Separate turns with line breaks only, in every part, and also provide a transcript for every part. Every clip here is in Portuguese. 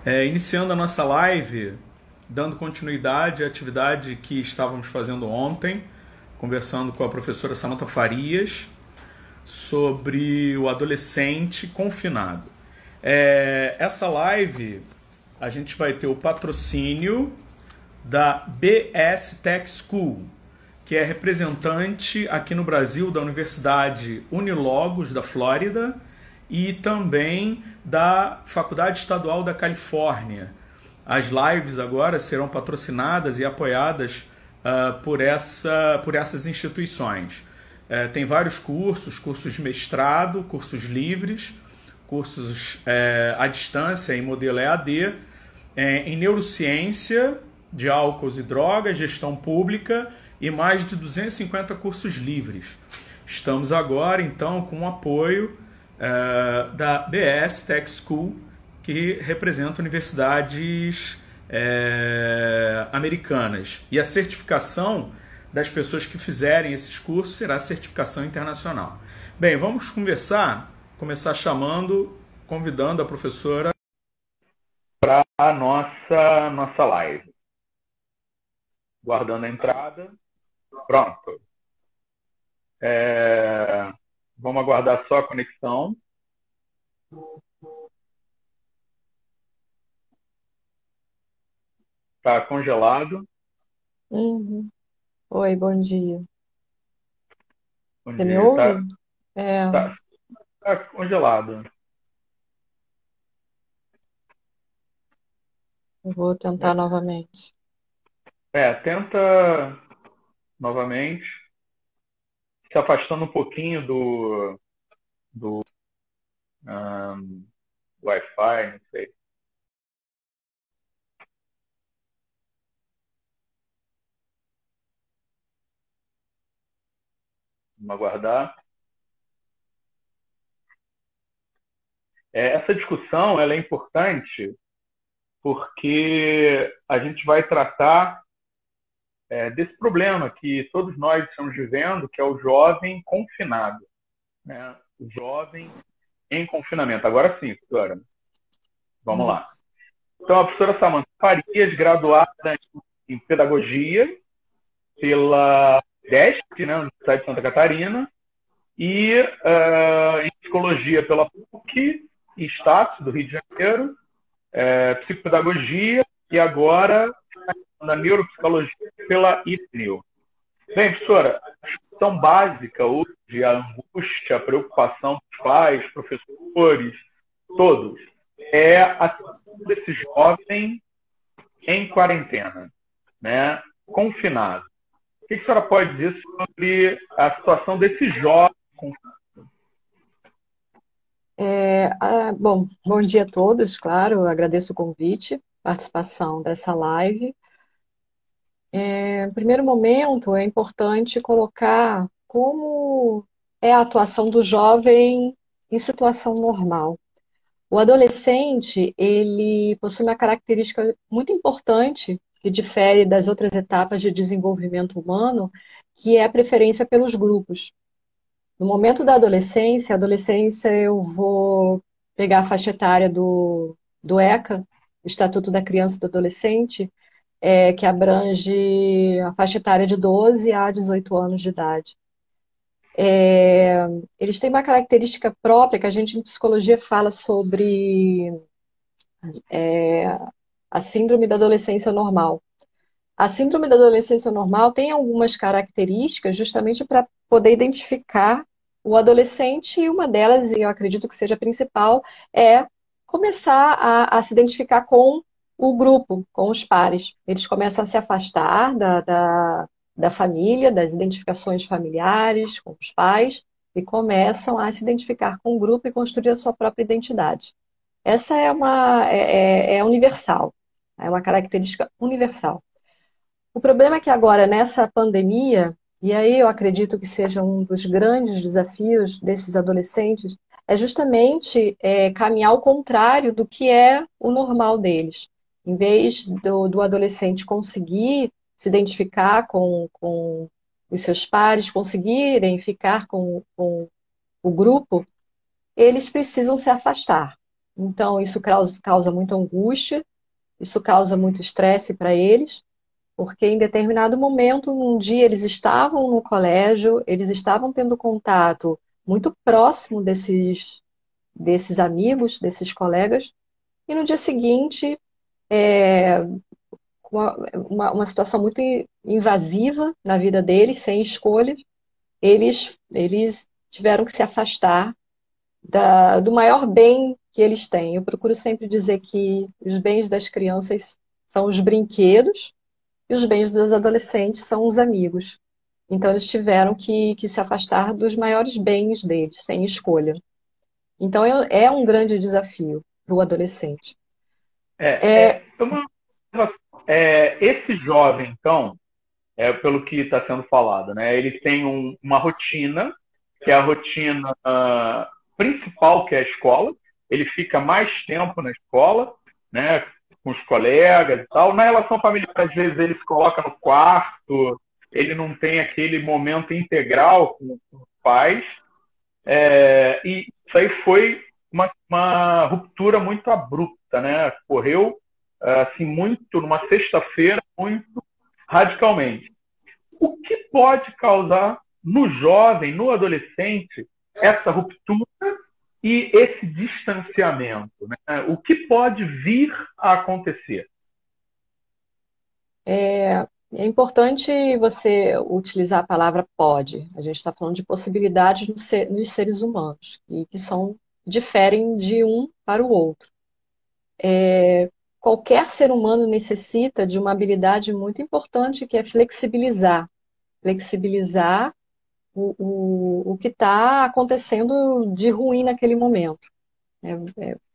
Iniciando a nossa live, dando continuidade à atividade que estávamos fazendo ontem, conversando com a professora Samantha Farias sobre o adolescente confinado. Essa live a gente vai ter o patrocínio da BS Tech School, que é representante aqui no Brasil da Universidade Unilogos da Flórida e também da Faculdade Estadual da Califórnia. As lives agora serão patrocinadas e apoiadas por essas instituições. Tem vários cursos de mestrado, cursos livres, cursos à distância em modelo EAD, em neurociência de álcools e drogas, gestão pública e mais de 250 cursos livres. Estamos agora, então, com o apoio da BS Tech School, que representa universidades americanas. E a certificação das pessoas que fizerem esses cursos será certificação internacional. Bem, vamos começar convidando a professora para a nossa live. Guardando a entrada. Pronto. Vamos aguardar só a conexão. Está congelado.
Uhum. Oi, bom dia.
Bom
Você me
dia.
ouve? É,
Tá congelado.
eu vou tentar novamente.
Tenta novamente, se afastando um pouquinho do Wi-Fi, não sei. Vamos aguardar. Essa discussão ela é importante porque a gente vai tratar desse problema que todos nós estamos vivendo, que é o jovem confinado, né? O jovem em confinamento. Agora sim, professora. Vamos lá.
Isso.
Então, a professora Samantha Farias, graduada em Pedagogia pela UDESC, né, Universidade de Santa Catarina, e em Psicologia pela PUC e Estácio, do Rio de Janeiro, Psicopedagogia e agora na Neuropsicologia pela IFNIL. Bem, professora, a questão básica hoje, a angústia, a preocupação dos pais, professores, todos, é a situação desse jovem em quarentena, né, confinado. O que a senhora pode dizer sobre a situação desse jovem confinado?
Bom dia a todos, claro, eu agradeço o convite, participação dessa live. Em primeiro momento, é importante colocar como é a atuação do jovem em situação normal. O adolescente, ele possui uma característica muito importante que difere das outras etapas de desenvolvimento humano, que é a preferência pelos grupos. No momento da adolescência eu vou pegar a faixa etária do ECA, o Estatuto da Criança e do Adolescente, que abrange a faixa etária de 12 a 18 anos de idade. Eles têm uma característica própria que a gente em psicologia fala sobre a síndrome da adolescência normal. A síndrome da adolescência normal tem algumas características justamente para poder identificar o adolescente, e uma delas, e eu acredito que seja a principal, é começar a se identificar com o grupo, com os pares. Eles começam a se afastar da família, das identificações familiares, com os pais, e começam a se identificar com o grupo e construir a sua própria identidade. Essa é universal, é uma característica universal. O problema é que agora, nessa pandemia, e aí eu acredito que seja um dos grandes desafios desses adolescentes, é justamente caminhar ao contrário do que é o normal deles. Em vez do adolescente conseguir se identificar com os seus pares, conseguirem ficar com o grupo, eles precisam se afastar. Então, isso causa muita angústia, isso causa muito estresse para eles, porque em determinado momento, num dia, eles estavam no colégio, eles estavam tendo contato muito próximo desses amigos, desses colegas, e no dia seguinte, é, uma situação muito invasiva na vida deles, sem escolha, eles tiveram que se afastar do maior bem que eles têm. Eu procuro sempre dizer que os bens das crianças são os brinquedos e os bens dos adolescentes são os amigos. Então, eles tiveram que se afastar dos maiores bens deles, sem escolha. Então, é um grande desafio para o adolescente.
Esse jovem, então, pelo que está sendo falado, né? Ele tem uma rotina, que é a rotina principal, que é a escola. Ele fica mais tempo na escola, né? Com os colegas e tal. Na relação familiar, às vezes, ele se coloca no quarto, ele não tem aquele momento integral com os pais. E isso aí foi uma ruptura muito abrupta, né? Correu assim, muito, numa sexta-feira, muito radicalmente. O que pode causar no jovem, no adolescente, essa ruptura e esse distanciamento, né? O que pode vir a acontecer?
É importante você utilizar a palavra pode. A gente está falando de possibilidades nos seres humanos, e que diferem de um para o outro. Qualquer ser humano necessita de uma habilidade muito importante, que é flexibilizar. Flexibilizar o que está acontecendo de ruim naquele momento.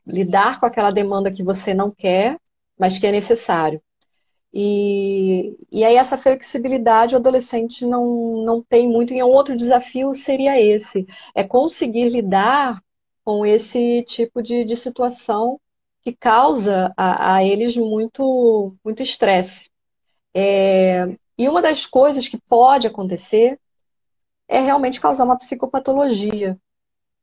Lidar com aquela demanda que você não quer, mas que é necessário. E aí essa flexibilidade o adolescente não tem muito, e um outro desafio seria esse, é conseguir lidar com esse tipo de situação que causa a eles muito estresse. E uma das coisas que pode acontecer é realmente causar uma psicopatologia,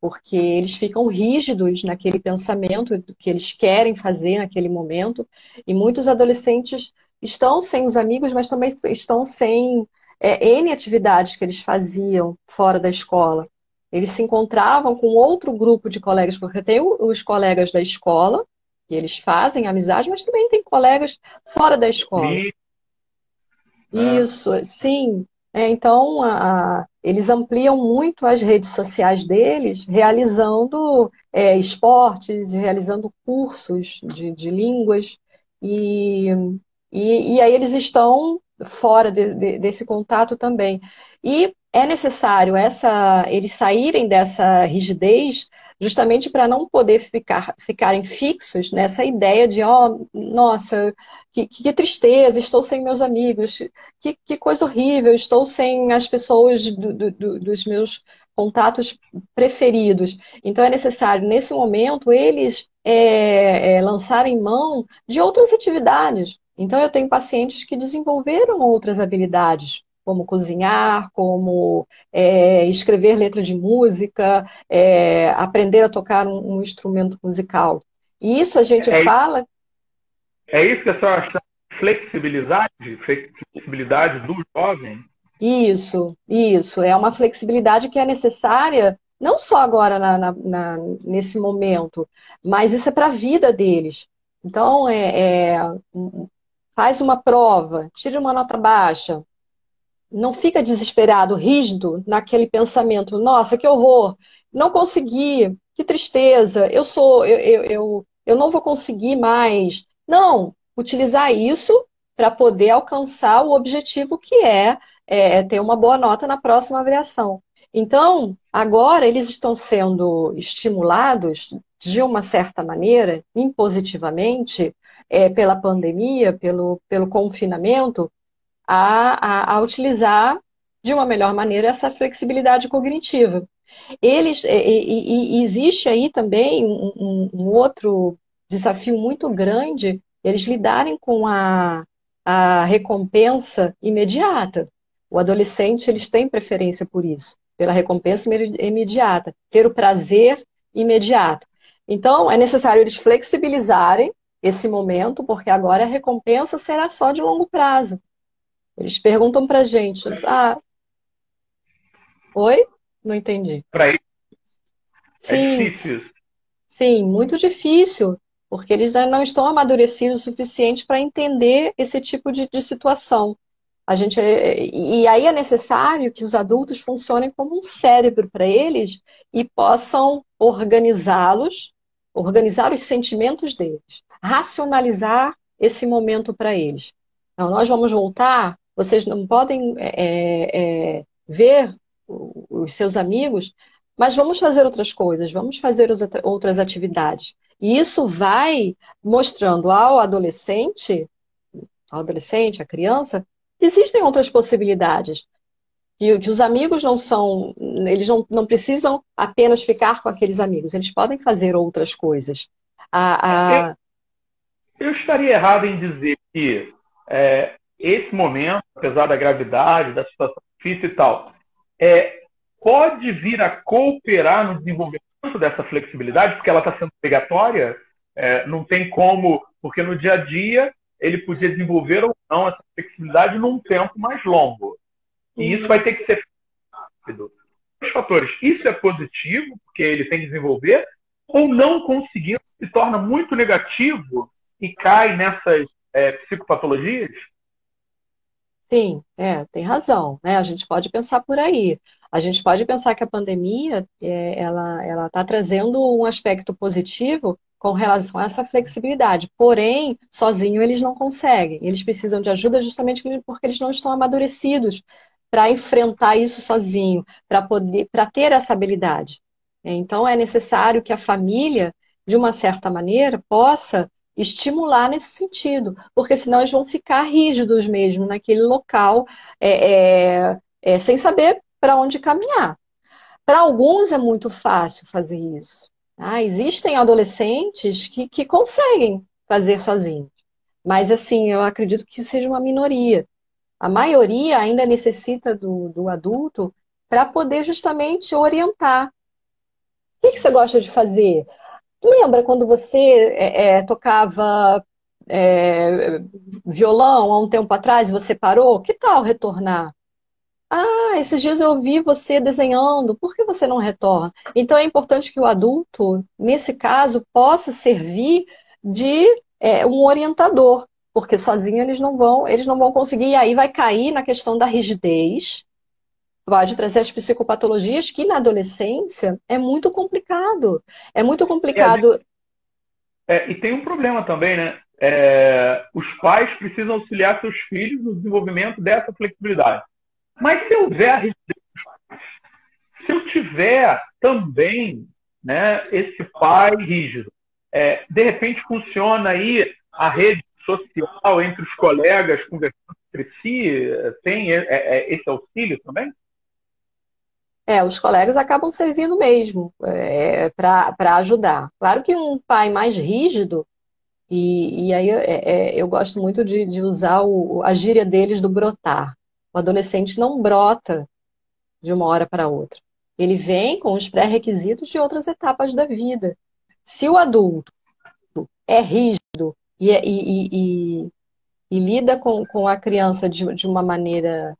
porque eles ficam rígidos naquele pensamento do que eles querem fazer naquele momento, e muitos adolescentes estão sem os amigos, mas também estão sem N atividades que eles faziam fora da escola. Eles se encontravam com outro grupo de colegas, porque tem os colegas da escola, que eles fazem amizade, mas também tem colegas fora da escola. Isso, sim. Então, eles ampliam muito as redes sociais deles, realizando esportes, realizando cursos de línguas, e, e aí eles estão fora desse contato também. E é necessário eles saírem dessa rigidez, justamente para não poder ficarem fixos nessa ideia de, nossa, que tristeza, estou sem meus amigos, que coisa horrível, estou sem as pessoas dos meus contatos preferidos. Então é necessário, nesse momento, eles lançarem mão de outras atividades. Então eu tenho pacientes que desenvolveram outras habilidades, como cozinhar, como escrever letra de música, aprender a tocar um instrumento musical. E isso a gente fala...
É isso que a senhora chama de flexibilidade do jovem?
Isso. É uma flexibilidade que é necessária, não só agora nesse momento, mas isso é para a vida deles. Então, faz uma prova, tira uma nota baixa, não fica desesperado, rígido naquele pensamento, nossa, que horror, não consegui, que tristeza, eu não vou conseguir mais. Não, utilizar isso para poder alcançar o objetivo, que é ter uma boa nota na próxima avaliação. Então, agora eles estão sendo estimulados de uma certa maneira, impositivamente, pela pandemia, pelo confinamento, a utilizar de uma melhor maneira essa flexibilidade cognitiva. Existe aí também um outro desafio muito grande, eles lidarem com a recompensa imediata. O adolescente, eles têm preferência por isso, pela recompensa imediata, ter o prazer imediato. Então, é necessário eles flexibilizarem esse momento, porque agora a recompensa será só de longo prazo. Eles perguntam pra gente, oi? Não entendi.
Para ele é
Sim,
difícil isso.
sim, muito difícil, porque eles ainda não estão amadurecidos o suficiente para entender esse tipo de situação. E aí é necessário que os adultos funcionem como um cérebro para eles e possam organizá-los, organizar os sentimentos deles, racionalizar esse momento para eles. Então, nós vamos voltar, vocês não podem ver os seus amigos, mas vamos fazer outras coisas, vamos fazer outras atividades. E isso vai mostrando ao adolescente, à criança, existem outras possibilidades. Que os amigos não são, eles não precisam apenas ficar com aqueles amigos, eles podem fazer outras coisas.
Eu,
A, a,
eu estaria errado em dizer que esse momento, apesar da gravidade, da situação difícil e tal, pode vir a cooperar no desenvolvimento dessa flexibilidade, porque ela está sendo obrigatória, não tem como, porque no dia a dia ele podia desenvolver ou não essa flexibilidade num tempo mais longo. E isso vai ter que ser rápido. Os fatores, isso é positivo, porque ele tem que desenvolver, ou não conseguindo, se torna muito negativo e cai nessas psicopatologias?
sim, tem razão, né? A gente pode pensar por aí. A gente pode pensar que a pandemia, ela está trazendo um aspecto positivo com relação a essa flexibilidade. Porém, sozinho eles não conseguem. Eles precisam de ajuda justamente porque eles não estão amadurecidos para enfrentar isso sozinho, para ter essa habilidade. Então, é necessário que a família, de uma certa maneira, possa estimular nesse sentido, porque senão eles vão ficar rígidos mesmo naquele local, sem saber para onde caminhar. Para alguns é muito fácil fazer isso. Tá? Existem adolescentes que conseguem fazer sozinhos, mas assim, eu acredito que seja uma minoria. A maioria ainda necessita do adulto para poder justamente orientar. O que você gosta de fazer? Lembra quando você tocava é, violão há um tempo atrás e você parou? Que tal retornar? Ah, esses dias eu vi você desenhando, por que você não retorna? Então é importante que o adulto, nesse caso, possa servir de um orientador, porque sozinho eles não vão conseguir, e aí vai cair na questão da rigidez, pode trazer as psicopatologias, que na adolescência é muito complicado. É muito complicado.
E tem um problema também, né? Os pais precisam auxiliar seus filhos no desenvolvimento dessa flexibilidade. Mas se houver, se eu tiver também, né, esse pai rígido, de repente funciona aí a rede social entre os colegas conversando entre si, tem esse auxílio também?
Os colegas acabam servindo mesmo para ajudar. Claro que um pai mais rígido, e aí eu gosto muito de usar a gíria deles do brotar. O adolescente não brota de uma hora para outra. Ele vem com os pré-requisitos de outras etapas da vida. Se o adulto é rígido e lida com a criança de uma maneira,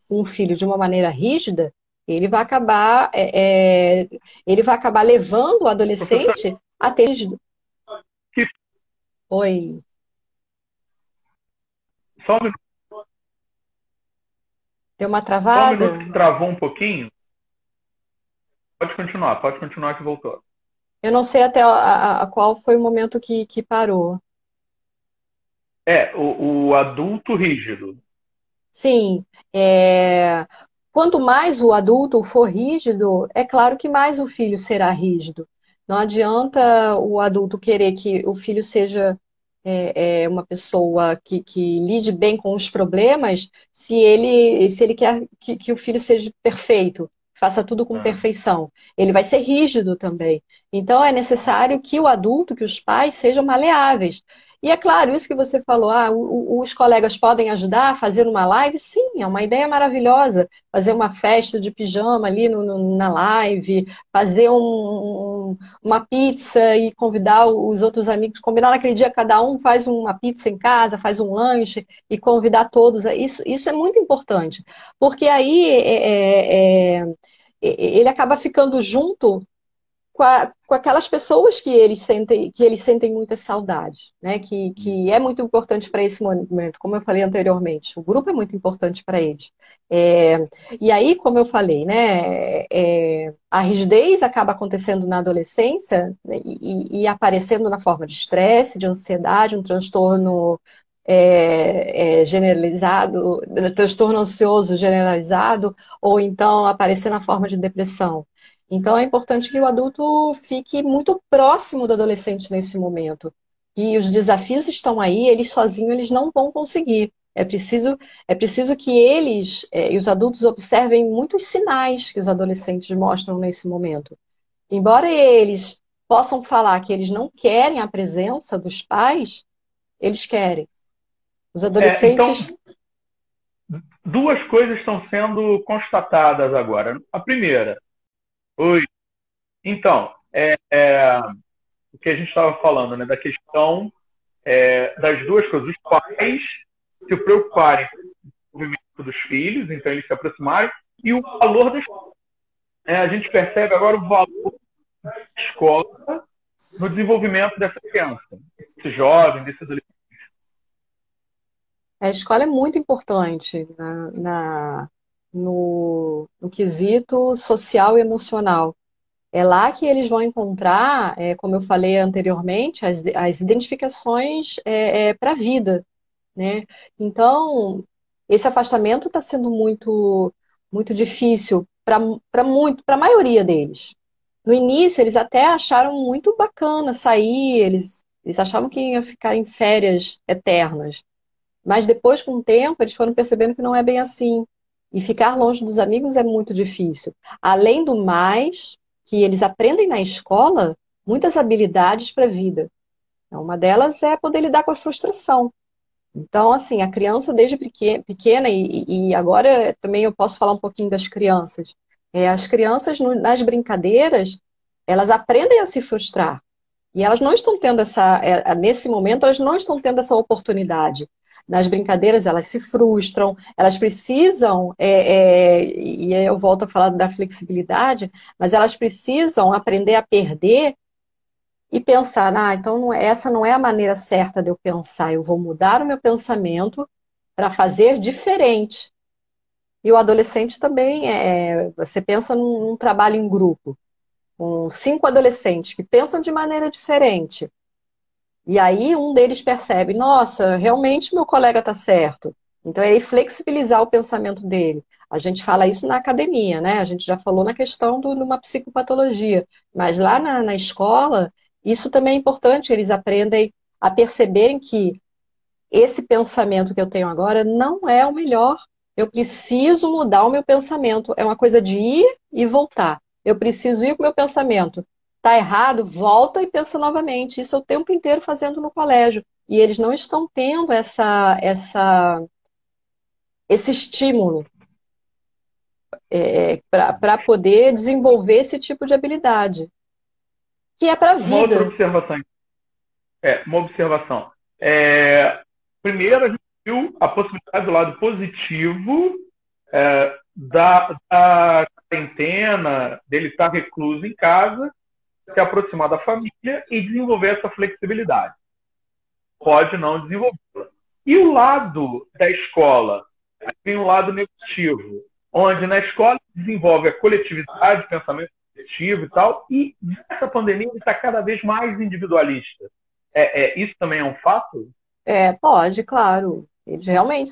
com o filho de uma maneira rígida, ele vai acabar, ele vai acabar levando o
Professor,
adolescente a ter rígido.
que
Oi,
só um minuto,
deu uma
só um minuto
travada?
que travou um pouquinho. Pode continuar que voltou.
Eu não sei até a qual foi o momento que parou.
O adulto rígido.
Sim, quanto mais o adulto for rígido, é claro que mais o filho será rígido. Não adianta o adulto querer que o filho seja uma pessoa que lide bem com os problemas, se ele quer que o filho seja perfeito, faça tudo com
Ah,
perfeição. Ele vai ser rígido também. Então é necessário que o adulto, que os pais sejam maleáveis. E é claro, isso que você falou, os colegas podem ajudar a fazer uma live? Sim, é uma ideia maravilhosa. Fazer uma festa de pijama ali na live, fazer uma pizza e convidar os outros amigos, combinar naquele dia, cada um faz uma pizza em casa, faz um lanche e convidar todos. Isso é muito importante, porque aí ele acaba ficando junto com aquelas pessoas que eles sentem muita saudade, né? Que é muito importante para esse momento, como eu falei anteriormente. O grupo é muito importante para eles. E aí, como eu falei, né? A rigidez acaba acontecendo na adolescência, né, e aparecendo na forma de estresse, de ansiedade, um transtorno generalizado, transtorno ansioso generalizado, ou então aparecer na forma de depressão. Então é importante que o adulto fique muito próximo do adolescente nesse momento. E os desafios estão aí, eles sozinhos eles não vão conseguir. É preciso que eles e os adultos observem muitos sinais que os adolescentes mostram nesse momento. Embora eles possam falar que eles não querem a presença dos pais, eles querem. Os
Então,
adolescentes.
duas coisas estão sendo constatadas agora. A primeira, oi. Então, o que a gente estava falando, né, da questão das duas coisas. Os pais se preocuparem com o desenvolvimento dos filhos, então eles se aproximarem, e o valor da escola. A gente percebe agora o valor da escola no desenvolvimento dessa criança, desse jovem, desse adolescente.
A escola é muito importante no quesito social e emocional. É lá que eles vão encontrar, como eu falei anteriormente, as identificações para a vida, né? Então, esse afastamento está sendo muito difícil para a maioria deles. No início, eles até acharam muito bacana sair, eles achavam que iam ficar em férias eternas. Mas depois, com o tempo, eles foram percebendo que não é bem assim. E ficar longe dos amigos é muito difícil. Além do mais, que eles aprendem na escola muitas habilidades para a vida. Uma delas é poder lidar com a frustração. Então, assim, a criança desde pequena, e agora também eu posso falar um pouquinho das crianças. As crianças, nas brincadeiras, elas aprendem a se frustrar. E elas não estão tendo nesse momento, elas não estão tendo essa oportunidade. Nas brincadeiras, elas se frustram, elas precisam, e aí eu volto a falar da flexibilidade, mas elas precisam aprender a perder e pensar, então essa não é a maneira certa de eu pensar, eu vou mudar o meu pensamento para fazer diferente. E o adolescente também, você pensa num trabalho em grupo, com 5 adolescentes que pensam de maneira diferente. E aí um deles percebe, nossa, realmente meu colega está certo. Então é flexibilizar o pensamento dele. A gente fala isso na academia, né? A gente já falou na questão de uma psicopatologia. Mas lá na escola, isso também é importante. Eles aprendem a perceberem que esse pensamento que eu tenho agora não é o melhor. Eu preciso mudar o meu pensamento. É uma coisa de ir e voltar. Eu preciso ir com o meu pensamento. Tá errado, volta e pensa novamente. Isso é o tempo inteiro fazendo no colégio. E eles não estão tendo esse estímulo para poder desenvolver esse tipo de habilidade, que é para a
Uma outra
vida.
observação. Uma observação. Primeiro, a gente viu a possibilidade do lado positivo da quarentena, dele estar recluso em casa, se aproximar da família e desenvolver essa flexibilidade. Pode não desenvolvê-la. E o lado da escola? Tem um lado negativo, onde na escola se desenvolve a coletividade, pensamento coletivo e tal, e nessa pandemia ele está cada vez mais individualista. Isso também é um fato?
Pode, claro. Eles realmente,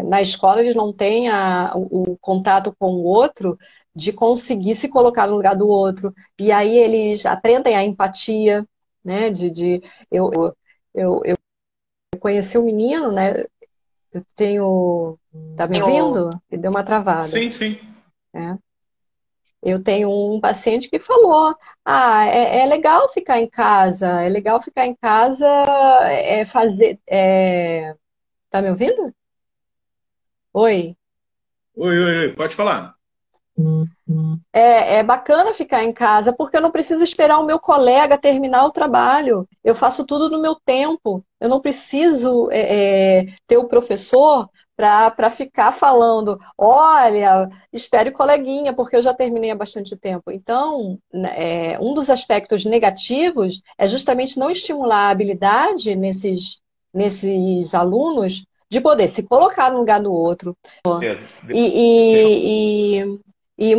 na escola, eles não têm o contato com o outro de conseguir se colocar no lugar do outro. E aí eles aprendem a empatia, né? Eu conheci um menino, né? Eu tenho. Tá me ouvindo? Ele deu uma travada.
Sim, sim.
Né? Eu tenho um paciente que falou: ah, é legal ficar em casa, é legal ficar em casa, fazer. Tá me ouvindo? Oi.
Oi, oi, oi, pode falar.
É bacana ficar em casa porque eu não preciso esperar o meu colega terminar o trabalho. Eu faço tudo no meu tempo. Eu não preciso ter o professor para ficar falando: olha, espere o coleguinha, porque eu já terminei há bastante tempo. Então, né, um dos aspectos negativos é justamente não estimular a habilidade nesses alunos de poder se colocar no lugar do outro.
Beleza.
E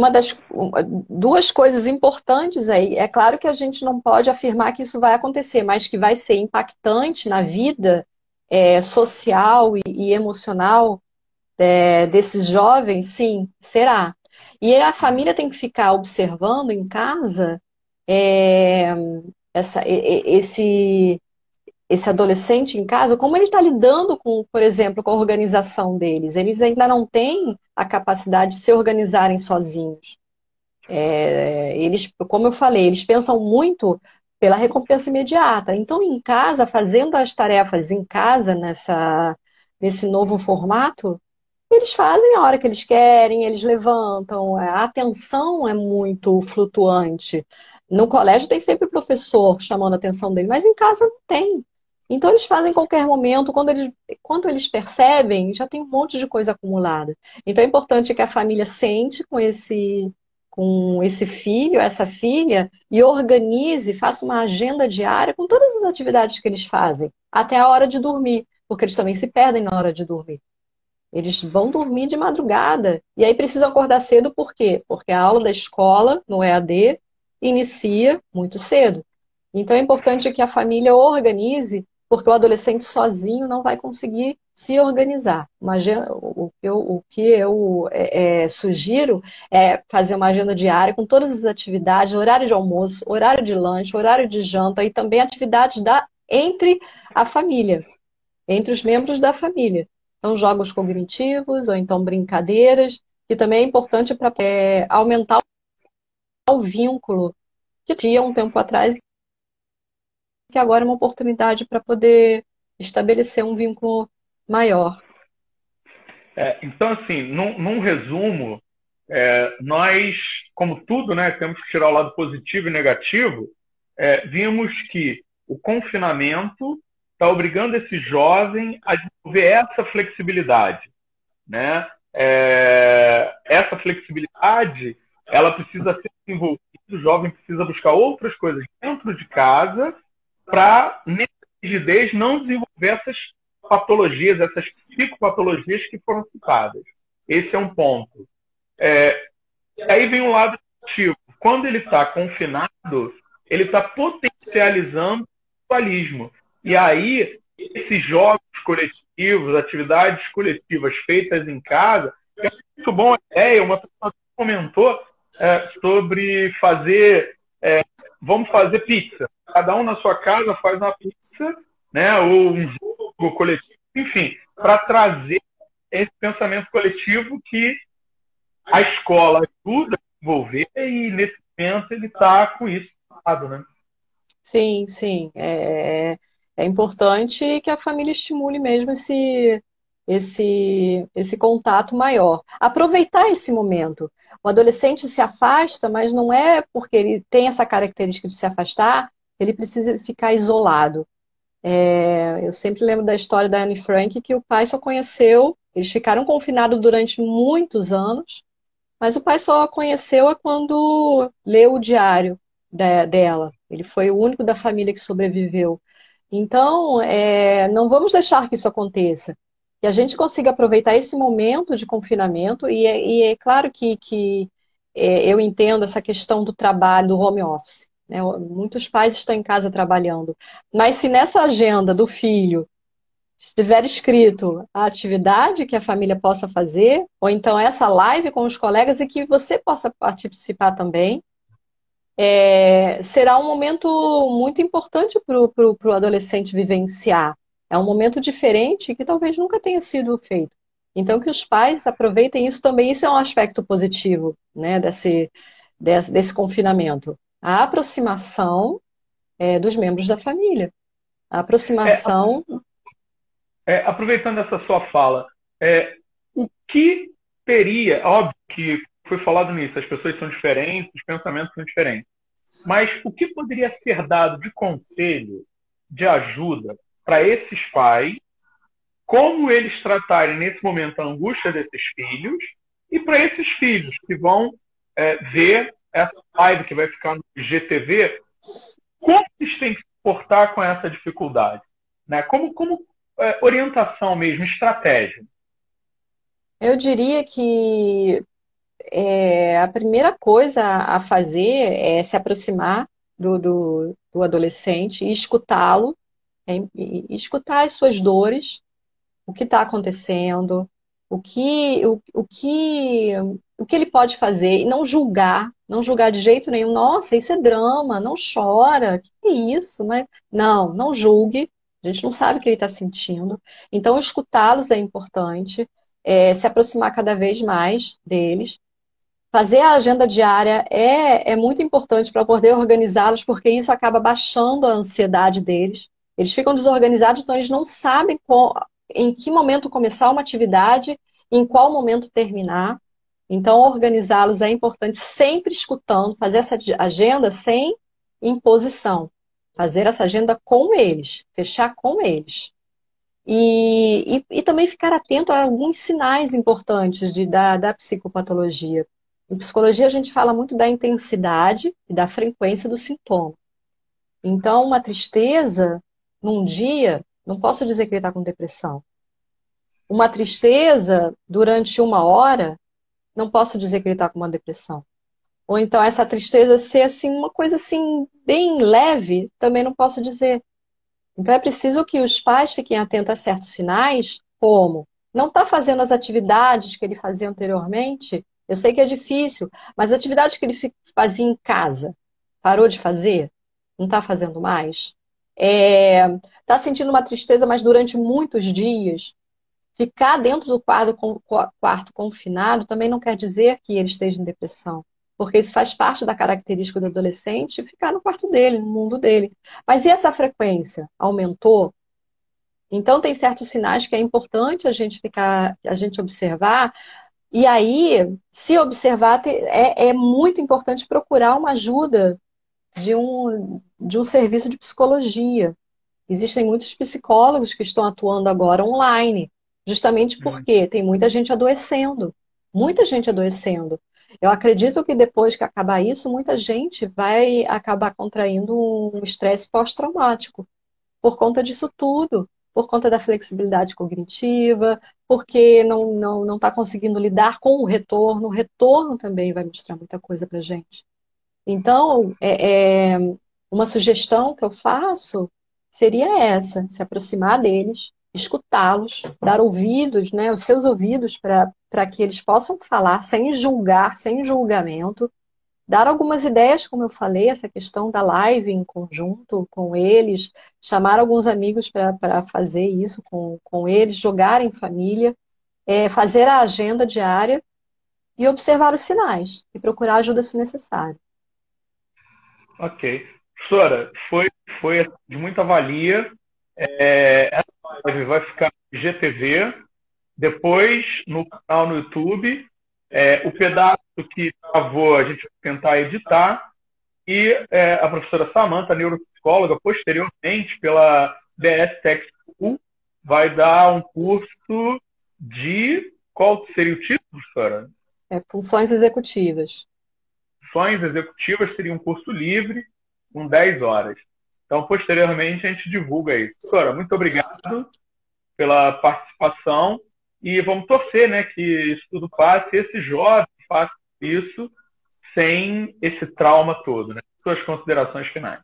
duas coisas importantes aí, é claro que a gente não pode afirmar que isso vai acontecer, mas que vai ser impactante na vida social e emocional desses jovens, sim, será. E a família tem que ficar observando em casa é, esse adolescente em casa, como ele está lidando com, por exemplo, com a organização deles. Eles ainda não têm a capacidade de se organizarem sozinhos. Eles, como eu falei, eles pensam muito pela recompensa imediata. Então, em casa, fazendo as tarefas em casa, nesse novo formato, eles fazem a hora que eles querem, eles levantam, a atenção é muito flutuante. No colégio tem sempre o professor chamando a atenção dele, mas em casa não tem. Então eles fazem em qualquer momento, quando eles percebem, já tem um monte de coisa acumulada. Então é importante que a família sente com esse filho, essa filha, e organize, faça uma agenda diária com todas as atividades que eles fazem, até a hora de dormir, porque eles também se perdem na hora de dormir. Eles vão dormir de madrugada. E aí precisam acordar cedo, por quê? Porque a aula da escola, no EAD, inicia muito cedo. Então é importante que a família organize, porque o adolescente sozinho não vai conseguir se organizar. O que eu sugiro é fazer uma agenda diária com todas as atividades, horário de almoço, horário de lanche, horário de janta e também atividades entre a família, entre os membros da família. Então, jogos cognitivos ou então brincadeiras, que também é importante para aumentar o vínculo que tinha um tempo atrás e que agora é uma oportunidade para poder estabelecer um vínculo maior.
Então, assim, num resumo, nós, como tudo, né, temos que tirar o lado positivo e negativo. Vimos que o confinamento está obrigando esse jovem a desenvolver essa flexibilidade, né? Essa flexibilidade, ela precisa ser desenvolvida, o jovem precisa buscar outras coisas dentro de casa para, nessa rigidez, não desenvolver essas patologias, essas psicopatologias que foram citadas. Esse é um ponto. Aí vem um lado negativo. Quando ele está confinado, ele está potencializando o individualismo. E aí, esses jogos coletivos, atividades coletivas feitas em casa, é muito boa a ideia. Uma pessoa comentou sobre vamos fazer pizza. Cada um na sua casa faz uma pizza, né, ou um jogo coletivo, enfim, para trazer esse pensamento coletivo que a escola ajuda a desenvolver e nesse momento ele está com isso lado, né?
Sim, sim. É importante que a família estimule mesmo esse contato maior. Aproveitar esse momento. O adolescente se afasta, mas não é porque ele tem essa característica de se afastar, que ele precisa ficar isolado. Eu sempre lembro da história da Anne Frank, que o pai só conheceu, eles ficaram confinados durante muitos anos, mas o pai só a conheceu quando leu o diário dela. Ele foi o único da família que sobreviveu. Então, não vamos deixar que isso aconteça. Que a gente consiga aproveitar esse momento de confinamento, e é claro que eu entendo essa questão do trabalho, do home office, né? Muitos pais estão em casa trabalhando. Mas se nessa agenda do filho estiver escrito a atividade que a família possa fazer, ou então essa live com os colegas e que você possa participar também, será um momento muito importante para o adolescente vivenciar. É um momento diferente que talvez nunca tenha sido feito. Então, que os pais aproveitem isso também, isso é um aspecto positivo, né, desse confinamento? A aproximação dos membros da família. A
É,
aproximação.
aproveitando essa sua fala, o que teria, óbvio que foi falado nisso, as pessoas são diferentes, os pensamentos são diferentes, mas o que poderia ser dado de conselho, de ajuda para esses pais, como eles tratarem nesse momento a angústia desses filhos, e para esses filhos que vão ver essa live que vai ficar no GTV, como eles têm que se portar com essa dificuldade? Né? Como orientação mesmo, estratégia.
Eu diria que a primeira coisa a fazer é se aproximar do adolescente e escutá-lo, e escutar as suas dores, o que está acontecendo, o que ele pode fazer, e não julgar, não julgar de jeito nenhum. Nossa, isso é drama, não chora, que é isso? Mas não julgue. A gente não sabe o que ele está sentindo. Então, escutá-los é importante, se aproximar cada vez mais deles. Fazer a agenda diária é muito importante para poder organizá-los, porque isso acaba baixando a ansiedade deles. Eles ficam desorganizados, então eles não sabem em que momento começar uma atividade, em qual momento terminar. Então, organizá-los é importante, sempre escutando, fazer essa agenda sem imposição. Fazer essa agenda com eles, fechar com eles. E também ficar atento a alguns sinais importantes da psicopatologia. Em psicologia, a gente fala muito da intensidade e da frequência do sintoma. Então, uma tristeza, num dia, não posso dizer que ele está com depressão. Uma tristeza, durante uma hora, não posso dizer que ele está com uma depressão. Ou então, essa tristeza ser assim, uma coisa assim, bem leve, também não posso dizer. Então, é preciso que os pais fiquem atentos a certos sinais, como não está fazendo as atividades que ele fazia anteriormente. Eu sei que é difícil, mas atividades que ele fazia em casa, parou de fazer? Não está fazendo mais? Está sentindo uma tristeza, mas durante muitos dias. Ficar dentro do quarto confinado também não quer dizer que ele esteja em depressão, porque isso faz parte da característica do adolescente ficar no quarto dele, no mundo dele. Mas e essa frequência? Aumentou? Então tem certos sinais que é importante a gente observar. E aí, se observar, é muito importante procurar uma ajuda de um serviço de psicologia. Existem muitos psicólogos que estão atuando agora online, justamente porque tem muita gente adoecendo. Muita gente adoecendo. Eu acredito que depois que acabar isso, muita gente vai acabar contraindo um estresse pós-traumático por conta disso tudo, por conta da flexibilidade cognitiva, porque não está conseguindo lidar com o retorno. O retorno também vai mostrar muita coisa para gente. Então, uma sugestão que eu faço seria essa: se aproximar deles, escutá-los, dar ouvidos, né, os seus ouvidos para que eles possam falar sem julgar, sem julgamento, dar algumas ideias, como eu falei, essa questão da live em conjunto com eles, chamar alguns amigos para fazer isso com eles, jogar em família, fazer a agenda diária e observar os sinais e procurar ajuda se necessário.
Ok. Professora, foi de muita valia. Essa live vai ficar no GTV, depois no canal no YouTube. O pedaço que gravou a gente vai tentar editar. E a professora Samantha, neuropsicóloga, posteriormente, pela BS Tech School, vai dar um curso de... Qual seria o título, professora?
Funções executivas.
Funções executivas seria um curso livre, com 10 horas. Então, posteriormente, a gente divulga isso. Professora, muito obrigado pela participação e vamos torcer, né, que isso tudo passe, esse jovem faça isso sem esse trauma todo, né? Suas considerações finais.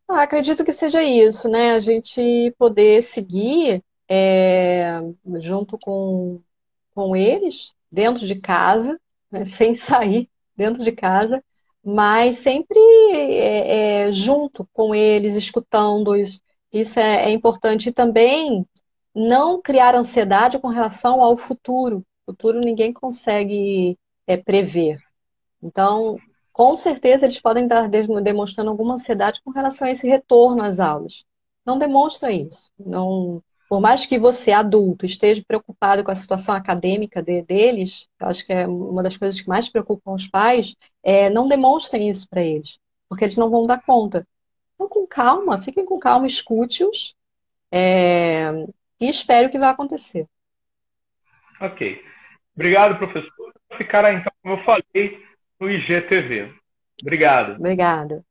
Acredito que seja isso, né? A gente poder seguir junto com eles, dentro de casa, né? Sem sair dentro de casa, mas sempre junto com eles, escutando-os. Isso é importante. E também não criar ansiedade com relação ao futuro. O futuro ninguém consegue prever. Então, com certeza, eles podem estar demonstrando alguma ansiedade com relação a esse retorno às aulas. Não demonstra isso. Não, por mais que você, adulto, esteja preocupado com a situação acadêmica deles, eu acho que é uma das coisas que mais preocupam os pais, não demonstrem isso para eles, porque eles não vão dar conta. Então, com calma, fiquem com calma, escute-os, é, e espere o que vai acontecer.
Ok. Obrigado, professor. Ficará então, como eu falei, no IGTV. Obrigado.
Obrigada.